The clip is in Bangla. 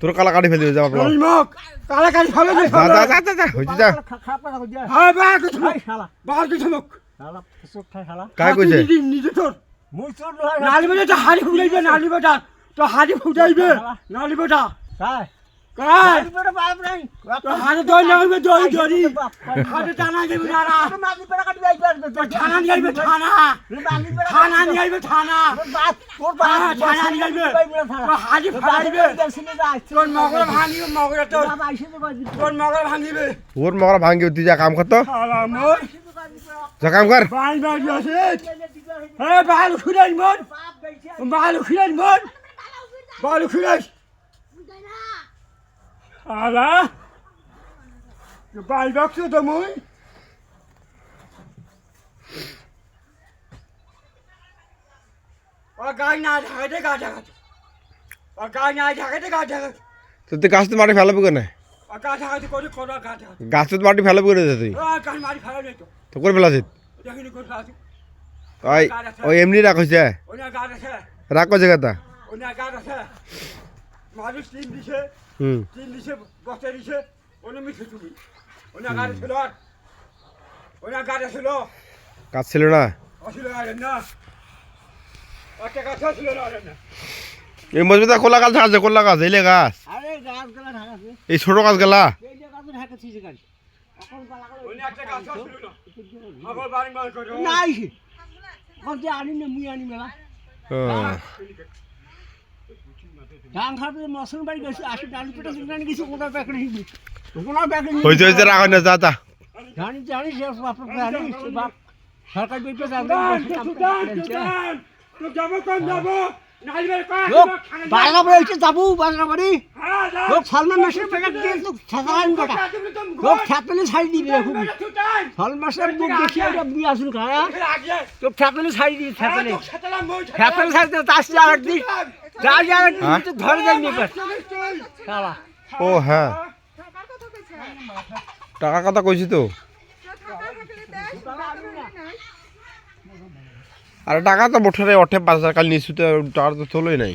তোর কালা কাটি ফেলে যাও কালা কাটি ফেলে যা যা যা যা হইছে যা কাই কইছে নিজে তোর নালি বেটা হাড়ি ফুটাইবে নালি বেটা তো হাড়ি ফুটাইবে নালি বেটা কাই বেটা বাপ নাই তো হাড়ি দই লাগবে দই দড়ি হাড়ি টানা দিবে না নালি বেটা কাটি যাইবে তো থানা যাইবে থানা থানা যাইবে থানা বাপ তোর বাপ থানা যাইবে তো হাড়ি ফাড়াইবে তোর মগর ভাঙিবে মগর তোর মগর ভাঙিবে ওর মগর ভাঙিবে তুই যা কাম কর তো মোর যা কাম কর বাই বাই আছে বাল খুলাই মন বাল খুলাই মন বাল খুলাই আলা বাল বক্স তো মই ও গাই না ঢাকাতে গা ঢাকাতে ও গাই না ঢাকাতে গা ঢাকাতে তুই গাছ তো মাটি ফেলাবো কেন ও গা ঢাকাতে করে কোনা গা ঢাকাতে গাছ তো মাটি ফেলাবো কেন তুই ও গাছ মারি ফেলা নেই তো করে ফেলাছিস দেখিনি করে ফেলাছি ওই ওই এমনি রাখছে ওনা গা আছে রাখো জায়গাটা ওনা গা আছে মানুষ তিন দিছে তিন দিছে বসে দিছে ওনা মিছে তুমি ওনা গা ছিল ওনা গা ছিল কাজ ছিল না আসলে আর না একটা কথা ছিল না এই মজবুতা কোলা গাছ আছে কোলা গাছ এলে গাছ আরে গাছ গলা ঢাকা আছে এই ছোট গাছ গেলা এই যে গাছ ঢাকা ছিল গাছ এখন পালা করে ওনা একটা গাছ ছিল না আবার বাড়ি মাল করে নাই কোন যে আনি না মুই আনি মেলা ধান খাবে মশন বাড়ি গেছে আসে ডালি পেটা জানি কিছু কোটা প্যাক নেই কোনা প্যাক নেই হইছে হইছে রাখো না যা যা জানি জানি সে বাপ জানি সে বাপ সরকার বিপে যাবে তো যাব কোন যাব নাইবের কোন বালা বইতে যাব বালা বাড়ি লোক সালমান মাসের প্যাকেট দিয়ে তো সাধারণ কথা লোক ছাপলে ছাড়ি দিবে খুব সালমান মাসের বুক দেখিয়ে আপনি আসুন খায়া তো ছাপলে ছাড়ি দিবে ছাপলে ছাড়ি দিতে তাস আর দি যা যা তো ধরে যাই নিবে শালা ও হ্যাঁ টাকা কথা কইছি তো আর টাকা তো বঠরে ওঠে 5000 কাল নিছু তো টাকা তো তোলই নাই